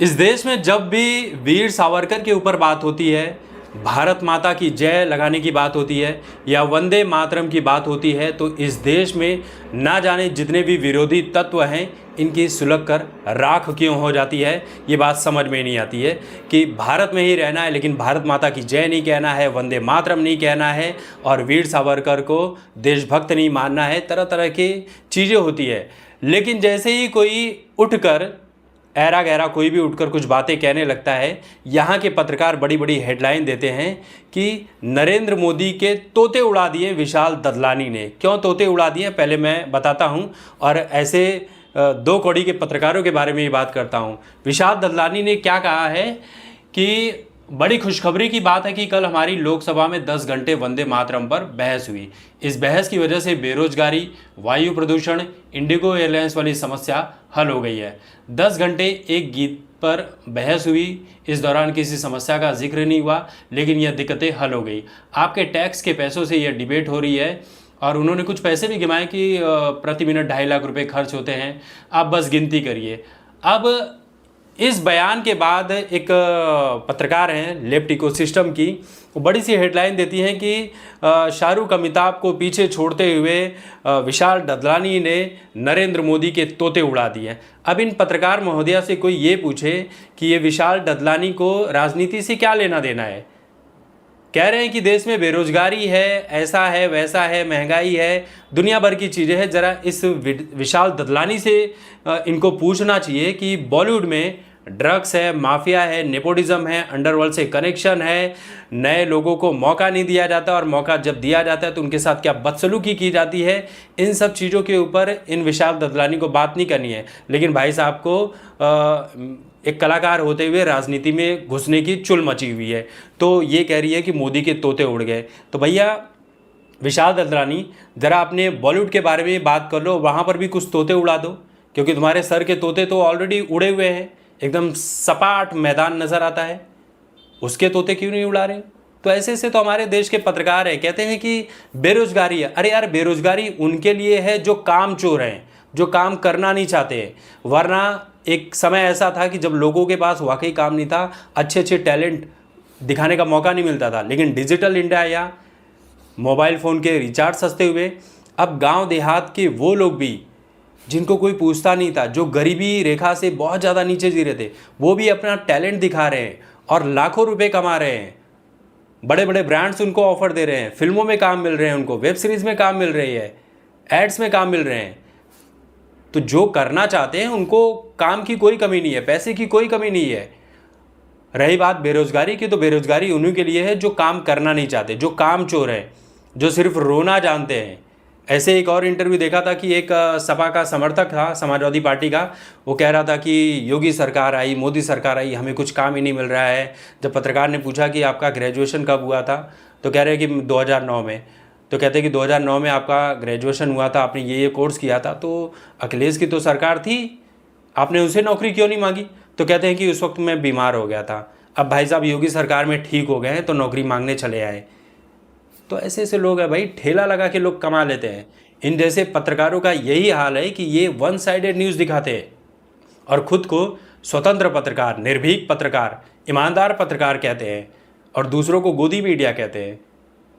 इस देश में जब भी वीर सावरकर के ऊपर बात होती है, भारत माता की जय लगाने की बात होती है या वंदे मातरम की बात होती है, तो इस देश में ना जाने जितने भी विरोधी तत्व हैं इनकी सुलग कर राख क्यों हो जाती है। ये बात समझ में नहीं आती है कि भारत में ही रहना है, लेकिन भारत माता की जय नहीं कहना है, वंदे मातरम नहीं कहना है और वीर सावरकर को देशभक्त नहीं मानना है। तरह तरह की चीज़ें होती है, लेकिन जैसे ही कोई उठकर ऐरा गहरा कोई भी उठकर कुछ बातें कहने लगता है, यहाँ के पत्रकार बड़ी बड़ी हेडलाइन देते हैं कि नरेंद्र मोदी के तोते उड़ा दिए विशाल ददलानी ने। क्यों तोते उड़ा दिए पहले मैं बताता हूँ, और ऐसे दो कौड़ी के पत्रकारों के बारे में ही बात करता हूँ। विशाल ददलानी ने क्या कहा है कि बड़ी खुशखबरी की बात है कि कल हमारी लोकसभा में 10 घंटे वंदे मातरम पर बहस हुई। इस बहस की वजह से बेरोजगारी, वायु प्रदूषण, इंडिगो एयरलाइंस वाली समस्या हल हो गई है। 10 घंटे एक गीत पर बहस हुई, इस दौरान किसी समस्या का जिक्र नहीं हुआ, लेकिन यह दिक्कतें हल हो गई। आपके टैक्स के पैसों से यह डिबेट हो रही है, और उन्होंने कुछ पैसे भी गिनाए कि प्रति मिनट 2.5 लाख रुपए खर्च होते हैं। आप बस गिनती करिए। अब इस बयान के बाद एक पत्रकार हैं लेफ्ट इकोसिस्टम की, वो बड़ी सी हेडलाइन देती हैं कि शाहरुख अमिताभ को पीछे छोड़ते हुए विशाल ददलानी ने नरेंद्र मोदी के तोते उड़ा दिए। अब इन पत्रकार महोदया से कोई ये पूछे कि ये विशाल ददलानी को राजनीति से क्या लेना देना है। कह रहे हैं कि देश में बेरोजगारी है, ऐसा है, वैसा है, महंगाई है, दुनिया भर की चीज़ें हैं। ज़रा इस विशाल ददलानी से इनको पूछना चाहिए कि बॉलीवुड में ड्रग्स है, माफिया है, नेपोटिज्म है, अंडरवर्ल्ड से कनेक्शन है, नए लोगों को मौका नहीं दिया जाता और मौका जब दिया जाता है तो उनके साथ क्या बदसलूकी की जाती है। इन सब चीज़ों के ऊपर इन विशाल ददलानी को बात नहीं करनी है, लेकिन भाई साहब को एक कलाकार होते हुए राजनीति में घुसने की चुल मची हुई है। तो ये कह रही है कि मोदी के तोते उड़ गए। तो भैया विशाल ददलानी, ज़रा अपने बॉलीवुड के बारे में बात कर लो, वहाँ पर भी कुछ तोते उड़ा दो, क्योंकि तुम्हारे सर के तोते तो ऑलरेडी उड़े हुए हैं, एकदम सपाट मैदान नज़र आता है, उसके तोते क्यों नहीं उड़ा रहे। तो ऐसे से तो हमारे देश के पत्रकार हैं, कहते हैं कि बेरोजगारी है। अरे यार, बेरोजगारी उनके लिए है जो काम चोर हैं, जो काम करना नहीं चाहते। वरना एक समय ऐसा था कि जब लोगों के पास वाकई काम नहीं था, अच्छे अच्छे टैलेंट दिखाने का मौका नहीं मिलता था, लेकिन डिजिटल इंडिया या मोबाइल फ़ोन के रिचार्ज सस्ते हुए, अब गांव देहात के वो लोग भी जिनको कोई पूछता नहीं था, जो गरीबी रेखा से बहुत ज़्यादा नीचे जी रहे थे, वो भी अपना टैलेंट दिखा रहे हैं और लाखों रुपए कमा रहे हैं। बड़े बड़े ब्रांड्स उनको ऑफर दे रहे हैं, फिल्मों में काम मिल रहे हैं, उनको वेब सीरीज़ में काम मिल रही है, एड्स में काम मिल रहे हैं। तो जो करना चाहते हैं उनको काम की कोई कमी नहीं है, पैसे की कोई कमी नहीं है। रही बात बेरोजगारी की, तो बेरोजगारी उन्हीं के लिए है जो काम करना नहीं चाहते, जो काम चोर हैं, जो सिर्फ रोना जानते हैं। ऐसे एक और इंटरव्यू देखा था कि एक सपा का समर्थक था, समाजवादी पार्टी का, वो कह रहा था कि योगी सरकार आई, मोदी सरकार आई, हमें कुछ काम ही नहीं मिल रहा है। जब पत्रकार ने पूछा कि आपका ग्रेजुएशन कब हुआ था, तो कह रहे कि 2009 में। तो कहते हैं कि 2009 में आपका ग्रेजुएशन हुआ था, आपने ये कोर्स किया था, तो अखिलेश की तो सरकार थी, आपने उसे नौकरी क्यों नहीं मांगी। तो कहते हैं कि उस वक्त मैं बीमार हो गया था, अब भाई साहब योगी सरकार में ठीक हो गए हैं तो नौकरी मांगने चले आए। तो ऐसे ऐसे लोग हैं भाई, ठेला लगा के लोग कमा लेते हैं। इन जैसे पत्रकारों का यही हाल है कि ये वन साइडेड न्यूज़ दिखाते हैं और ख़ुद को स्वतंत्र पत्रकार, निर्भीक पत्रकार, ईमानदार पत्रकार कहते हैं और दूसरों को गोदी मीडिया कहते हैं।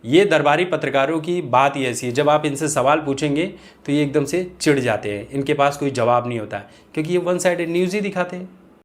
ये दरबारी पत्रकारों की बात ही ऐसी है, जब आप इनसे सवाल पूछेंगे तो ये एकदम से चिढ़ जाते हैं, इनके पास कोई जवाब नहीं होता है, क्योंकि ये वन साइडेड न्यूज़ ही दिखाते हैं।